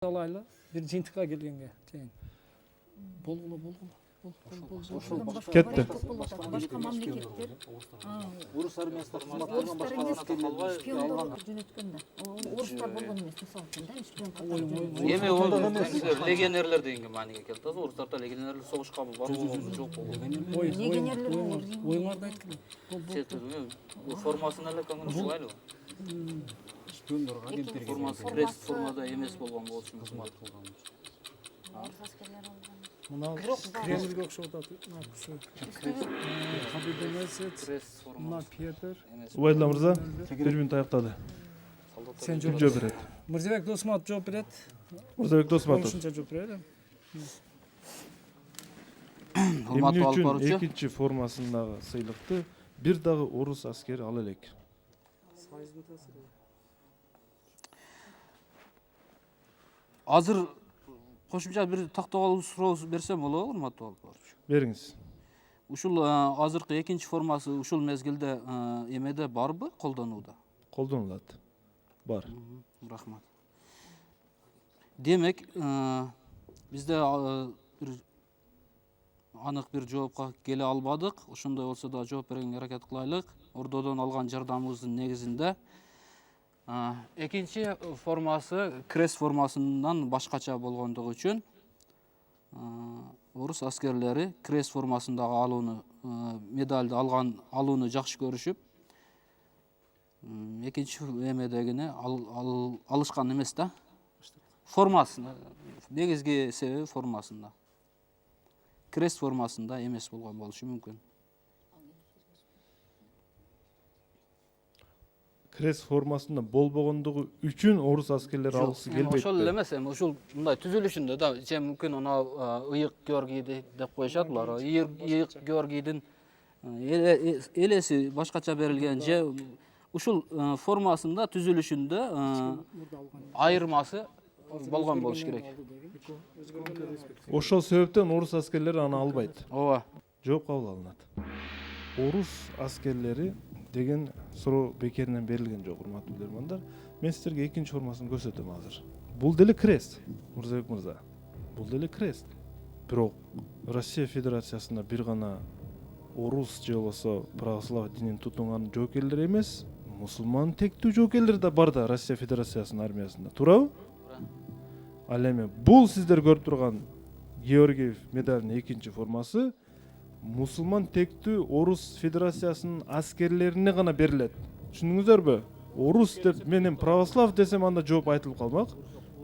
алайлы бир жыйынтыкка келгенге чейин болгула Кетти. Башка мамлекеттер Орус армиясында кызмат кылган орустар башка эмес, аскерлер шпиондор жөнөткөн да. Орустар болгон эмес, мисалы үчүн да, шпион катары. Эми ол легионерлер дегенге мааниге келет. Орустарда легионерлер согушка барбаган жок болгон. Легионерлер оюңарды айткыла. Формасын эле көңүл ушулайлы. шпиондорго агенттерге Формасы крест формада эмес болгон болчу кызмат кылган. Мына Кремльге окшоп атат. Кабиденесец, Крест форма мына Петр. Убайдулла мырза, 1 минут аяктады. Сен Жооп берет. Мырзабек Досматов жооп берет. Мырзабек Досматов. Ошончо жооп берели. Эмне Урматтуу алып үчүн баруучу. экинчи формасындагы сыйлыкты бир дагы орус аскери ала элек? Азыр кошумча бир тактоолуу суроо берсем болобу, урматтуу алып баруучу? Бериңиз. Ушул азыркы экинчи формасы ушул мезгилде эмеде барбы, колдонууда? Колдонулат. Бар. Рахмат. Демек, бизде бир анык бир жоопко келе албадык. Ошондой болсо да жооп бергенге аракет кылайлык. Ордодон алган жардамыбыздын негизинде экинчи формасы крест формасынан башкача болгондугу үчүн орус аскерлери крест формасындагы алууну медалды алууну жакшы көрүшүп, экинчи эмедегини алышкан эмес да. Формасында, негизги себеби формасында. Крест формасында эмес болгон болушу мүмкүн. Крест формасында болбогондугу үчүн орус аскерлери алгысы келбейт. Ошол эле эмес, ушул мындай түзүлүшүндө да же мүмкүн анау ыйык Георгийди деп коюшат булар. Ыйык Георгийдин элеси башкача берилген же ушул формасында түзүлүшүндө айырмасы болгон болуш керек. Ошол себептен орус аскерлери аны албайт. Ооба. Жооп кабыл алынат. Орус аскерлери деген суроо бекеринен берилген жок, урматтуу билермандар. Мен сиздерге экинчи формасын көрсөтөм азыр. Бул деле крест, Мырзабек мырза. Бул деле крест. Бирок Россия Федерациясында бир гана орус же болбосо православ динин тутунган жоокерлер эмес, мусулман тектүү жоокерлер да бар да Россия Федерациясынын армиясында. Туурабы? Ал эми бул сиздер көрүп турган Георгиев медалынын экинчи формасы мусулман тектүү Орус Федерациясынын аскерлерине гана берилет. Түшүндүңүздөрбү? Орус деп менен православ десем анда жооп айтылып калмак.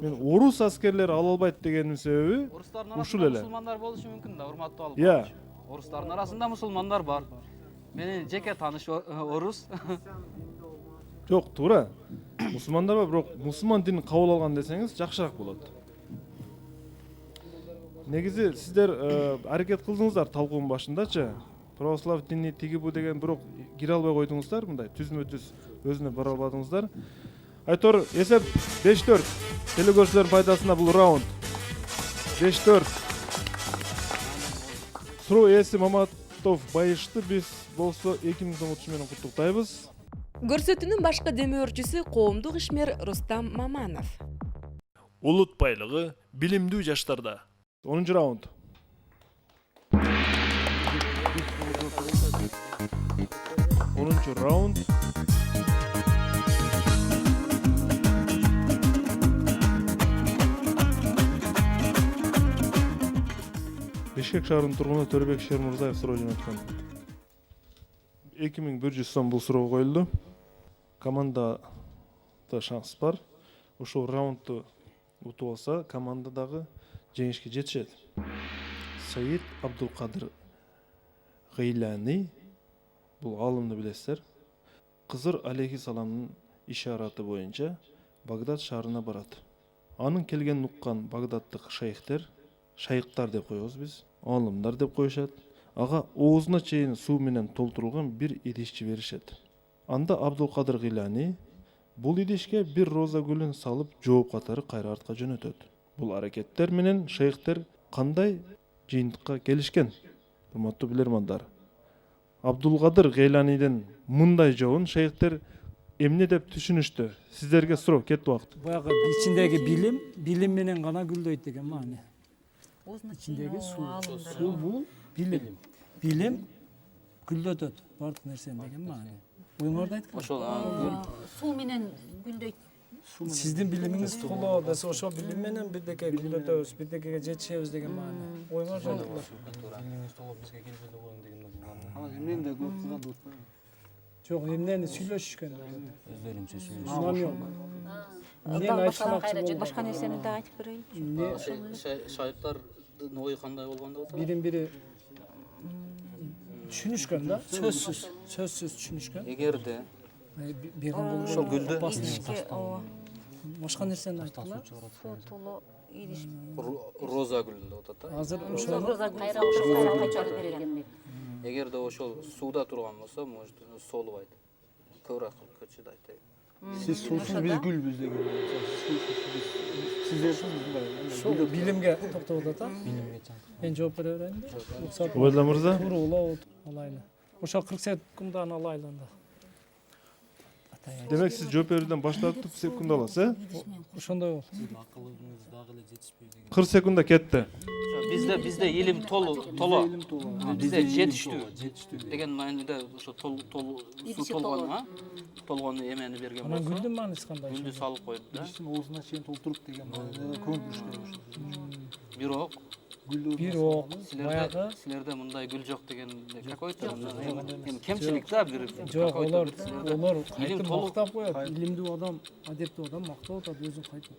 Мен орус аскерлери ала албайт дегенин себеби ушул эле. Мусулмандар болушу мүмкүн да, урматтуу алып. Иә. Орустардын арасында мусулмандар бар. Менин жеке тааныш орус. Жок, туура. Мусулмандар бар, бирок мусулман динин кабыл алган десеңиз жакшыраак болот. Негизи сиздер аракет кылдыңыздар талкуунун башындачы. Православ дини тиги бу деген бирок кире албай койдуңуздар, мындай түзмө-түз өзүнө бара албадыңыздар. Айтор, эсеп 5-4. Телекөрүүчүлөрдүн пайдасына бул раунд. 5-4. Суроо ээси Маматов Байышты биз болсо 2013 менен куттуктайбыз. Көрсөтүүнүн башкы демөөрчүсү коомдук ишмер Рустам Маманов. Улут байлыгы билимдүү жаштарда. 10 раунд. Onuncu rauнд. Бишкек шаарынын тургуну Төрөбек Шермурзаев суроо жөнөткөн. 2100 сом бул суроо коюлду. Командада шанс бар. Ушул раундду утуп алса, командадагы жеңишке жетишет. Саид Абдулкадыр Гыйлани, бул алымды билесиздер. Кызыр алейхиссаламдын ишараты боюнча Багдад шаарына барат. Анын келгенин уккан багдаддык шайыктар деп коебуз биз, алымдар деп коюшат. Ага оозуна чейин суу менен толтурулган бир идишчи беришет. Анда Абдулкадыр Гыйлани бул идишке бир роза гүлүн салып жооп катары кайра артка жөнөтөт. Бул аракеттер менен шейхтер кандай жыйынтыкка келишкен? Урматтуу билермандар. Абдулкадыр Гыйланиден мындай жообун шейхтер эмне деп түшүнүштү? Сиздерге суроо, кетти убакыт. Баягы içindеги билим менен гана гүлдөйт деген маани. İçindеги суу бул билим. Билим гүлдөтөт бардык нерсени деген маани. Оюңарда айткан. ошол Суу менен гүлдөйт. Сиздин билимиңиз толо десе ошол билим менен бирдеке гүлдөтөбүз, бирдекеге жетишебиз деген маани. Оюңарда айткан. бизге келбеде коюң деген эмнени да көп кылган деп атпайбы? Жок, эмнени сүйлөшүшкөн. Өздөрүнчө сүйлөшүп. Анан жок. Эмнени айтышмакчы болду? Башка нерсени да айтып берейинчи. шайыктардын ою кандай болгон деп атат? Бирин-бири түшүнүшкөн да, сөзсүз түшүнүшкөн. Эгерде Бирин ошол гүлдү башка нерсени айткыла. Суу толо идиш. роза гүлүн деп атат да. Азыр ошол Роза кайра кайчалып берген. Эгерде ошол сууда турган болсо, может солубайт. Көбүрөөк кылып көчүдайт деп. Сиз суусуз биз гүлбүз деген. ошол билимге токтоп атат. Мен жооп бере берейин. Уруксат Убайдулла мырза, турула алайлы. Ошо 40 секунддан алайлы анда. демек сиз жооп берүүдөн баш тартып секунд аласыз, Ошондой бол. Акылыңыз дагы эле жетишпей деген. 40 секундда кетти. Бизде илим толо. Бизде жетиштүү деген мааниде ошо суу толгону эмени берген Анан болсо, гүлдүн мааниси кандай? гүлдү салып коет да. Оозуна чейин толтуруп деген мааниде көңүл бурушпайбы? Бирок Бир ок, баягы силерде мындай гүл жок деген какой-то кемчилик да бир. жок, олар Илим кайтып толук. мактап коет. Илимдүү адам, адептүү адам мактап атат өзүн кайтып.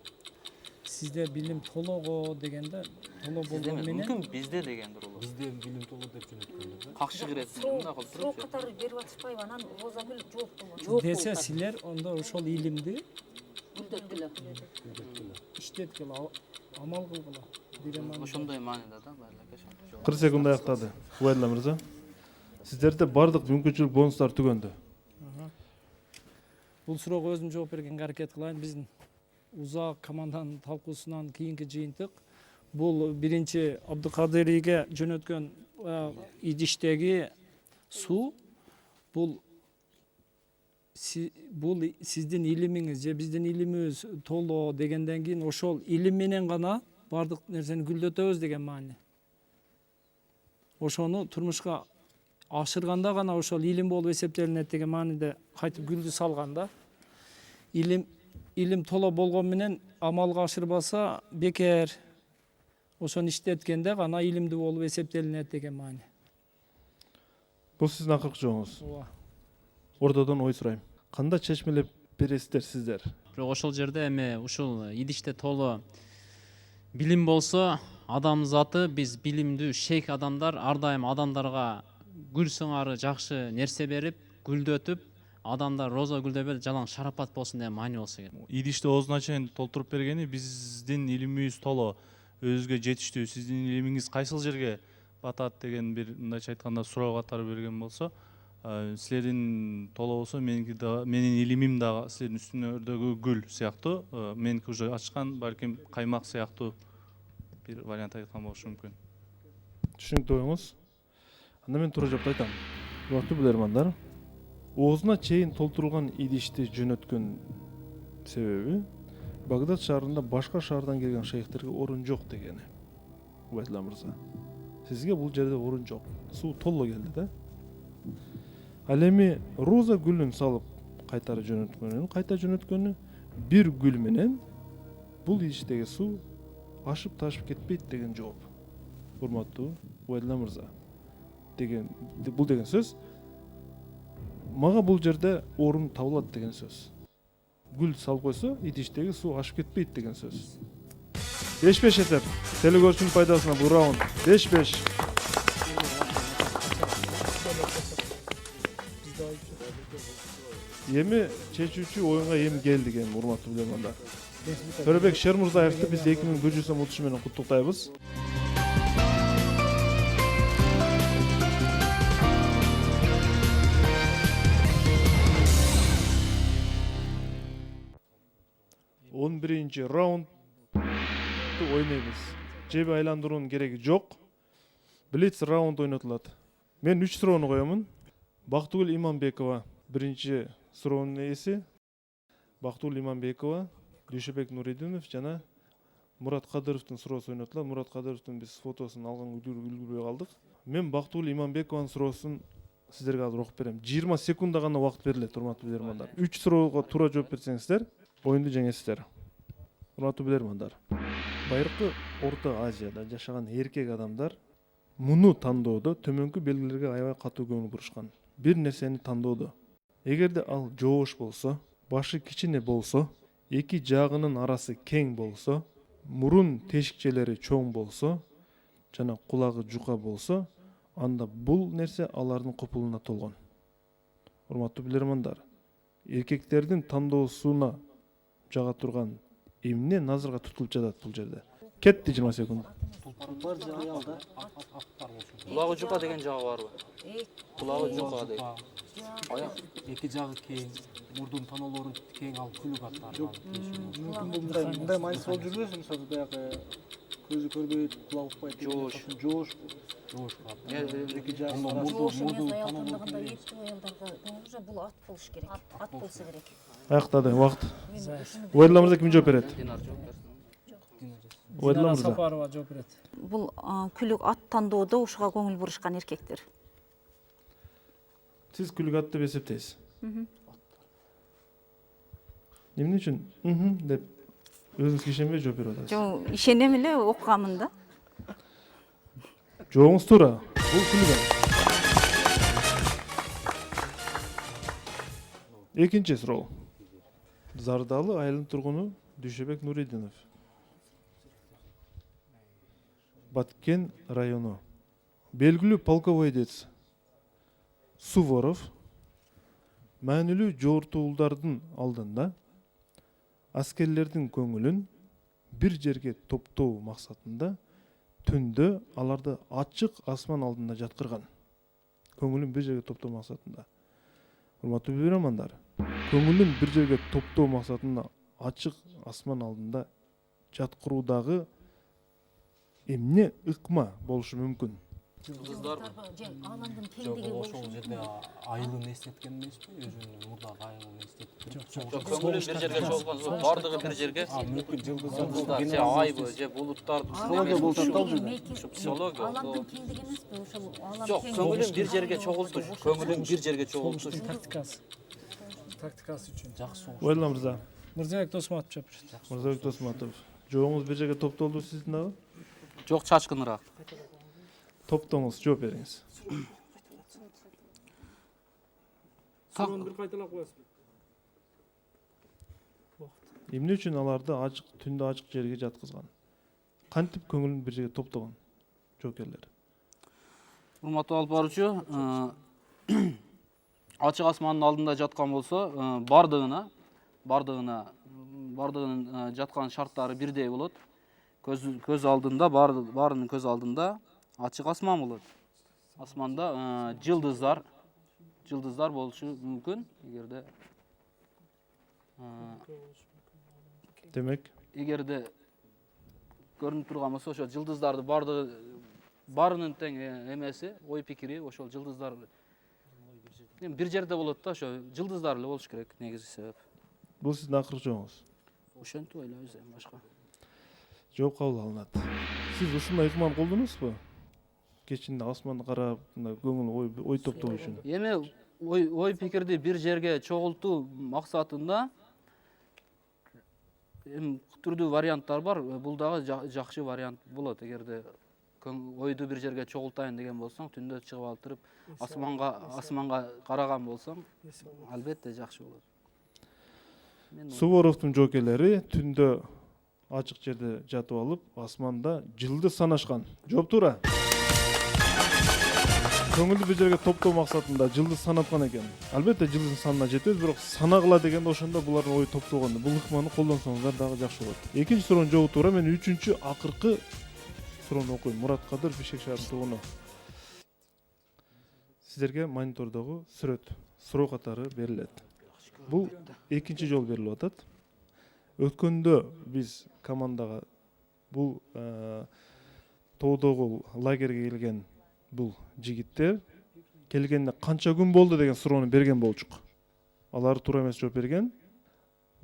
Сизде билим толого дегенде, толо болгон менен Мүмкүн бизде дегендир улуу. Бизде билим толо деп жөнөткөндө. Какшы кирет мындай кылып Суу турупчу. катары берип атышпайбы? Анан роза гүл жооп десе силер онда ошол илимди гүлдөткүлө. иштеткиле, амал кылгыла деген маани. Ошондой мааниде да байлар. 40 секунд аяктады. Убайдулла мырза. Сиздерде бардык мүмкүнчүлүк, бонустар түгөндү. Бул суроого өзүм жооп бергенге аракет кылайын. Биздин узак команданын талкуусунан кийинки жыйынтык бул биринчи Абдыкадырийге жөнөткөн идиштеги суу бул сиздин илимиңиз же биздин илимибиз толо дегенден кийин ошол илим менен гана бардык нерсени гүлдөтөбүз деген маани. Ошону турмушка ашырганда гана ошол илим болуп эсептелинет деген мааниде кайтып гүлдү салганда. Илим толо болгон менен амалга ашырбаса бекер. Ошону иштеткенде гана илимдүү болуп эсептелинет деген маани. Бул сиздин акыркы жообуңуз. Ооба. Ортодон ой сурайм. Кандай чечмелеп бересиздер сиздер? Бирок ошол жерде эми ушул идиште толо билим болсо, адам заты биз билимдүү шейк адамдар ар дайым адамдарга гүл сыңары жакшы нерсе берип, гүлдөтүп, адамдар роза гүлдөбөй жалаң шарапат болсун деген маани болсо керек. Идишти оозуна чейин толтуруп бергени биздин илимибиз толо, өзүгө жетиштүү. Сиздин илимиңиз кайсыл жерге батат деген бир мындайча айтканда суроо катары берген болсо, силердин толо болсо менин илимим да силердин үстүңөрдөгү гүл сыяктуу, меники уже ачкан балким каймак сыяктуу бир вариант айткан болушу мүмкүн. Түшүнүктүү оюңуз. Анда мен туура жоопту айтам. Урматтуу билермандар, оозуна чейин толтурулган идишти жөнөткөн себеби Багдад шаарында башка шаардан келген шейхтерге орун жок дегени. Убайдулла мырза, сизге бул жерде орун жок. Суу толо келди да. Ал эми роза гүлүн салып кайта жөнөткөнү бир гүл менен бул идиштеги суу ашып ташып кетпейт деген жооп. Урматтуу Убайдулла мырза, бул деген сөз мага бул жерде орун табылат деген сөз. Гүл салып койсо идиштеги суу ашып кетпейт деген сөз. 5-5 эсеп. Телекөрүүчүнүн пайдасына бул раунд 5-5. Эми чечүүчү оюнга эми келди экен, урматтуу билермандар. Төрөбек Шермурзаевди биз 2100 сом утушу менен куттуктайбыз. Он биринчи раундду ойнойбуз. Жеби айландыруунун кереги жок. Блиц раунд ойнотулат. Мен 3 суроону коёмун. Бактыгүл Иманбекова биринчи суроонун ээси Бактууль Иманбекова, Дүйшөбек Нуридинов жана Мурат Кадыровдун суроосу ойнотулат. Мурат Кадыровдун биз фотосун алганга үлгүрбөй калдык. Мен Бактууль Иманбекованын суроосун сиздерге азыр окуп берем. 20 секундда гана убакыт берилет, урматтуу билермандар. 3 суроого туура жооп берсеңиздер, оюнду жеңесиздер. Урматтуу билермандар. Байыркы Орто Азияда жашаган эркек адамдар муну тандоодо төмөнкү белгилерге аябай катуу көңүл бурушкан. Бир нерсени тандоодо. Эгерде ал жоош болсо, башы кичине болсо, эки жагынын арасы кең болсо, мурун тешикчелери чоң болсо, жана кулагы жука болсо, анда бул нерсе алардын копулуна толгон. Урматтуу билермандар, эркектердин тандоосуна жага турган эмне назарга тутулуп жатат бул жерде? Кетти 20 секунд. Бар же аялда? Кулагы жука деген жагы барбы? Кулагы жука дейт. Аяк Эки жагы кең, мурдун таноолору кең, ал күлүк аттар. Мындай майыс болуп жүрбөйсүң, мисалы баягы көзү көрбөйт, кулак укпайт. Жоош. Эки жагы Жоош эмес, мурдун аял таноолору тандаганда кең. эптүү аялдарга уже бул ат болуш керек. Ат болсо керек. Аяктады, убакыт. Уайдулла мырза ким жооп берет? Динар жооп берсин. Уайдулла мырза. Сапарова жооп берет. Бул күлүк ат тандоодо ушуга көңүл бурушкан эркектер. Сиз күлүк ат деп эсептейсиз. Эмне үчүн деп өзүңүзгө ишенбей жооп берип атасыз? Жок, ишенем эле, окуганмын да. Жооңуз туура. Бул күлүк ат. Экинчи суроо. Зардалы айылынын тургуну Дүйшөбек Нуридинов. Баткен району. Белгилүү полководец Суворов маанилүү жортуулдардын алдында аскерлердин көңүлүн бир жерге топтоо максатында түндө аларды ачык асман алдында жаткырган. Көңүлүн бир жерге топтоо максатында. Урматтуу билермандар, көңүлүн бир жерге топтоо максатында ачык асман алдында жаткыруудагы эмне ыкма болушу мүмкүн? Кыздар Аламдын Жок, кеңдиги ошол жерде айылын эстеткен эмеспи? Өзүнүн мурдагы айылын эстеткен. жок, көңүлүн бир жерге чогулган жок, бардыгы бир жерге. Мүмкүн Жылдыздар, же айбы, же булуттарды психология. Аламдын кеңдиги эмеспи? Ошол алам Жок, көңүлүн бир жерге чогултуш. Көңүлүн бир жерге чогултуш. Тактикасы үчүн. жакшы. Уайдулла мырза. Мырзабек Досматов жооп берет. Мырзабек Досматов. Жооңуз бир жерге топтолду сиздин дагы? Жок, чачкыныраак. Топтоңуз, жооп бериңиз. Суроону бир кайталап коесузбу? Эмне үчүн аларды ачык түндө ачык жерге жаткызган? Кантип көңүлүн бир жерге топтогон жоокерлер? Урматтуу алып баруучу, ачык асмандын алдында жаткан болсо, бардыгынын жаткан шарттары бирдей болот. Көз алдында, баарынын көз алдында ачык асман болот. Асманда жылдыздар болушу мүмкүн, эгерде Демек, көрүнүп турган болсо, ошо жылдыздарды баарынын тең эмеси, ой пикири, ошол жылдыздар бир жерде болот да, ошо жылдыздар эле болуш керек негизи себеп. бул сиздин акыркы жооңуз. Ошентип ойлойбуз эми башка. Жооп кабыл алынат. Сиз ушундай ыкманы колдоносузбу? Кечинде асманды карап, көңүл ой топтоо үчүн. Эми ой пикирди бир жерге чогултуу максатында эми түрдүү варианттар бар. Бул дагы жакшы вариант болот. Эгерде ойду бир жерге чогултайын деген болсоң, түндө чыгып алып туруп асманга караган болсоң, албетте жакшы болот. Суворовдун жоокерлери түндө ачык жерде жатып алып, асманда жылдыз санашкан. Жооп туура. Көңүлдү бир жерге топтоо максатында жылдыз санаткан экен. Албетте жылдыздын санына жетебиз, бирок санагыла дегенде ошондо булардын ою топтогон. Бул ыкманы колдонсоңуздар дагы жакшы болот. Экинчи суроонун жообу туура. Мен үчүнчү акыркы суроону окуйм. Мурат Кадыров, Бишкек шаарынын тургуну. Сиздерге монитордогу суроо катары берилет. Бул экинчи жолу берилип атат. Өткөндө биз командага бул тоодогу лагерге келген бул жигиттер келгенде канча күн болду деген суроону берген болчук. алар туура эмес жооп берген.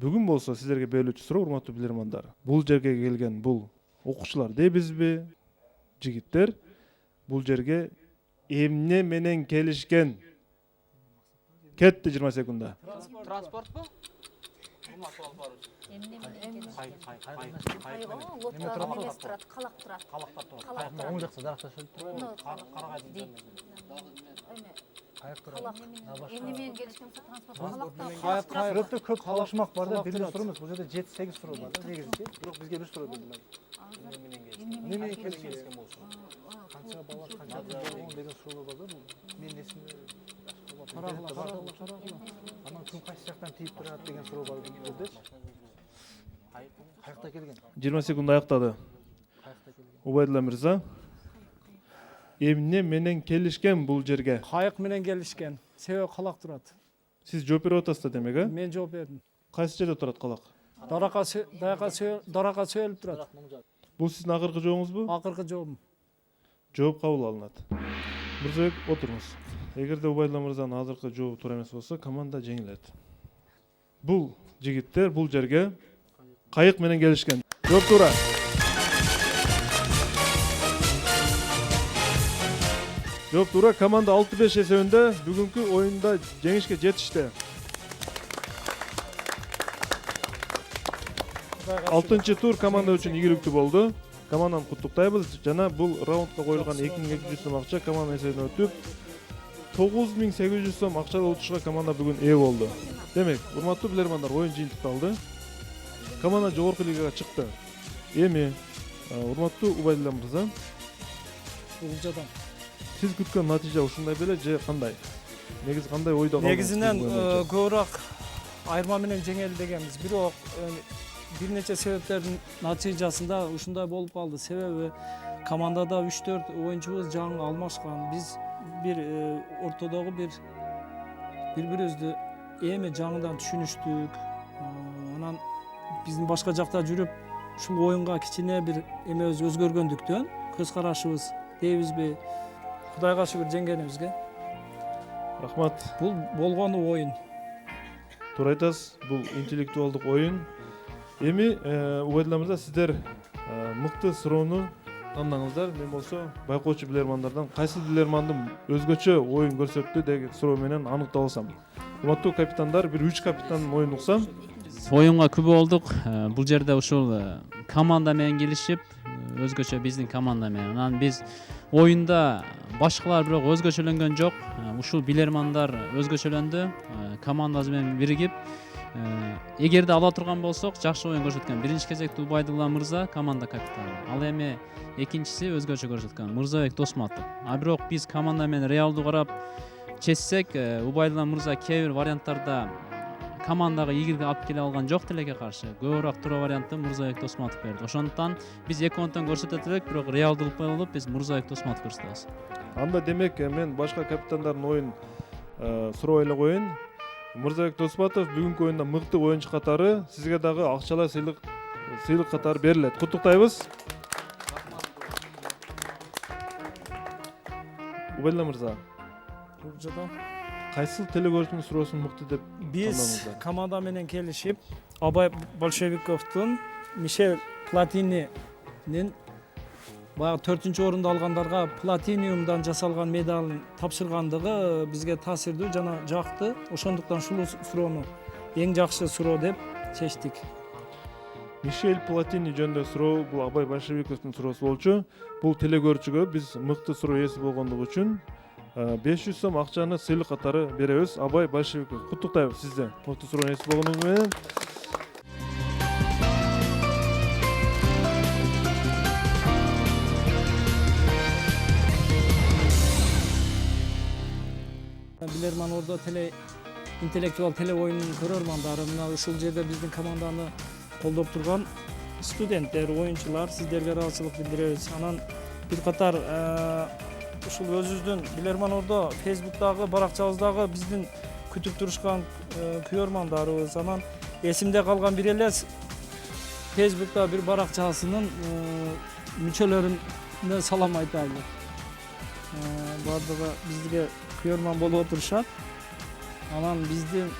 Бүгүн болсо сиздерге берилүүчү суроо, урматтуу билермандар. Бул жерге келген бул окуучулар дебизби, жигиттер? Бул жерге эмне менен келишкен? Кетти 20 секундда. Транспортпу? Лодкага эмес турат, калак турат. Оң жакта даракта шөлүп турбайбы? Эмне менен келишкен транспорт Калакта. Сүрөттө көп талашмак бар да, бир суроо эмес. Бул жерде 7-8 суроо бар да, негизги. Бирок бизге бир суроо берилди. Эмне менен келишкен болсун? Канча бала, канча деген суроо бар да, бул. Мен эсимде анан күн кайсы жактан тийип турат деген суроо бар бул. Каякта келген? 20 секунд аяктады. Убайдулла мырза. Эмне менен келишкен бул жерге? Кайык менен келишкен. Себеби калак турат. Сиз жооп берип атасыздар демек, э? Мен жооп бердим. Кайсы жерде турат калак? Даракка сөөлүп турат. Бул сиздин акыркы жообуңузбу? Акыркы жообум. Жооп кабыл алынат. Мырзабек, отуруңуз. Эгерде Убайдулла мырзанын азыркы жообу туура эмес болсо, команда жеңилет. Бул жигиттер бул жерге кайык менен келишкен. Жооп туура. Жооп туура. Команда 6-5 эсебинде бүгүнкү оюнда жеңишке жетишти. 6-чы тур команда үчүн ийгиликтүү болду. Команданы куттуктайбыз жана бул раундга коюлган 2200 сом акча команда эсебинен өтүп 9800 сом акчалуу утушка команда бүгүн ээ болду. Демек, урматтуу билермандар, оюн жыйынтыкталды. Команда жогорку лигага чыкты. Эми, урматтуу Убайдулла мырза, Улжадан. сиз күткөн натыйжа ушундай беле же кандай? Негизи кандай ойдо калдыңыз? Негизинен көбүрөөк айырма менен жеңели дегенбиз. Бирок бир нече себептердин натыйжасында ушундай болуп калды. Себеби командада 3-4 оюнчубуз жаңы алмашкан. Биз бир ортодогу бири-бирибизди эми жаңыдан түшүнүштүк. Анан биздин башка жакта жүрүп ушул оюнга кичине бир эмебиз өзгөргөндүктөн көз карашыбыз дейбизби, Кудайга шүгүр жеңгенибизге. Рахмат. Бул болгону оюн. Туура айтасыз, бул интеллектуалдык оюн. Эми Убайдулла мырза, сиздер мыкты суроону тандаңыздар. Мен болсо байкоочу билермандардан кайсы билермандын өзгөчө оюн көрсөттү деген суроо менен аныкталсам. Урматтуу капитандар, бир 3 капитандын оюнун уксам. Оюнга күбө болдук. Бул жерде ушул команда менен келишип, өзгөчө биздин команда менен. Анан биз оюнда башкалар бирок өзгөчөлөнгөн жок. Ушул билермандар өзгөчөлөндү. Командасы менен биригип, эгерде ала турган болсок, жакшы оюн көрсөткөн. Биринчи кезекте Убайдулла мырза команда капитаны. Ал эми экинчиси өзгөчө көрсөткөн Мырзабек Досматов. А бирок биз команда менен реалдуу карап чечсек, Убайдулла мырза кээ бир варианттарда командага ийгилик алып келе алган жок тилекке каршы. Көбүрөөк туура вариантты Мырзабек Досматов берди. Ошондуктан биз 2-10 көрсөтө элек, бирок реалдуулук болуп биз Мырзабек Досматов көрсөтөбүз. Анда демек мен башка капитандардын оюн сурабай эле коеюн. Мырзабек Досматов бүгүнкү оюнда мыкты оюнчу катары сизге дагы акчалай сыйлык катары берилет. Куттуктайбыз. Убайдулла мырза, Улжадан. кайсыл телекөрүүчүнүн суроосун мыкты деп Биз тандадыңыздар? команда менен келишип, Абай Большевиковдун Мишель Платининин баягы 4-орунду алгандарга платиниумдан жасалган медалын тапшыргандыгы бизге таасирдүү жана жакты. Ошондуктан ушул суроону эң жакшы суроо деп чечтик. Мишель Платини жөнүндө суроо бул Абай Большевиковдун суроосу болчу. Бул телекөрүүчүгө биз мыкты суроо ээси болгондугу үчүн 500 сом акчаны сыйлык катары беребиз. Абай Большевиков, куттуктайбыз сизди мыкты суроонун ээси болгондугу менен. Билерман ордо интеллектуал теле оюнунун көрөрмандары мына ушул жерде биздин команданы колдоп турган студенттер, оюнчулар, сиздерге ыраазычылык билдиребиз. Анан бир катар ушул өзүбүздүн Билерман ордо Facebook'тагы баракчабыздагы биздин күтүп турушкан көрөрмандарыбыз. Анан эсимде калган бир эле Facebook'та бир баракчасынын мүчөлөрүнө салам айтайлы. Бардыгы бизге көрөрман болуп отурушат. Анан биздин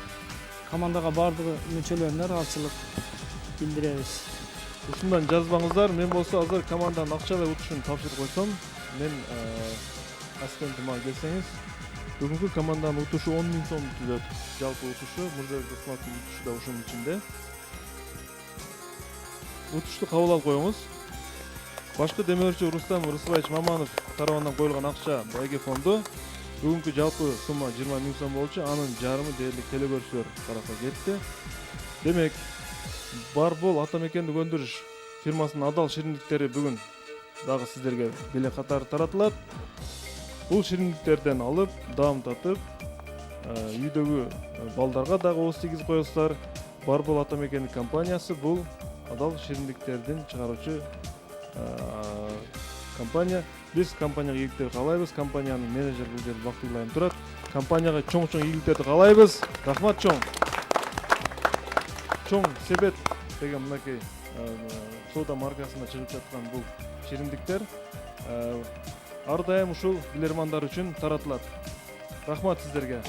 командага баардыгы мүчөлөрүнө ыраазычылык билдиребиз. Ушундан жазбаңыздар. Мен болсо азыр команданын акчалай утушун тапшырып койсом, мен ассистентиме келсеңиз, бүгүнкү команданын утушу 10 000 сом түзөт. Жалпы утушу Мырзабек Досматовдун утушу да ушунун ичинде. Утушту кабыл алып коюңуз. Башкы демөөрчү Рустам Рысбаевич Маманов тарабынан коюлган акча байге фонду. Бүгүнкү жалпы сумма 20 000 сом болчу. Анын жарымы дээрлик телекөрүүчүлөр тарапка кетти. Демек, Барбол ата мекендик өндүрүш фирмасынын адал шириндиктери бүгүн дагы сиздерге белек катары таратылат. Бул шириндиктерден алып, даам татып, үйдөгү балдарга дагы ооз тийгизип коесуздар. Барбол ата мекендик компаниясы бул адал шириндиктердин чыгаруучу компания. Биз компанияга ийгиликтер каалайбыз. Компаниянын менеджер бул жерде Бактыгүл айым турат. Компанияга чоң ийгиликтерди каалайбыз. Рахмат чоң. Чоң себет деген мынакей сода маркасында чыгып жаткан бул шириндиктер ар дайым ушул билермандар үчүн таратылат. Рахмат сиздерге.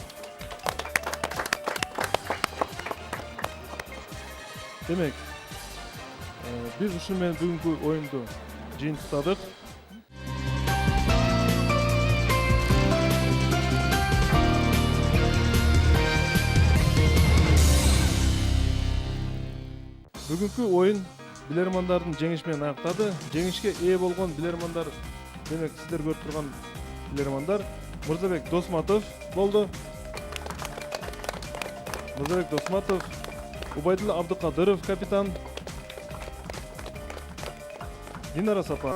Демек, биз ушул менен бүгүнкү оюнду жыйынтыктадык. Бүгүнкү оюн билермандардын жеңиши менен аяктады. Жеңишке ээ болгон билермандар, демек сиздер көрүп турган билермандар Мырзабек Досматов болду. Мырзабек Досматов, Убайдулла Абдыкадыров капитан, Динара Сапар,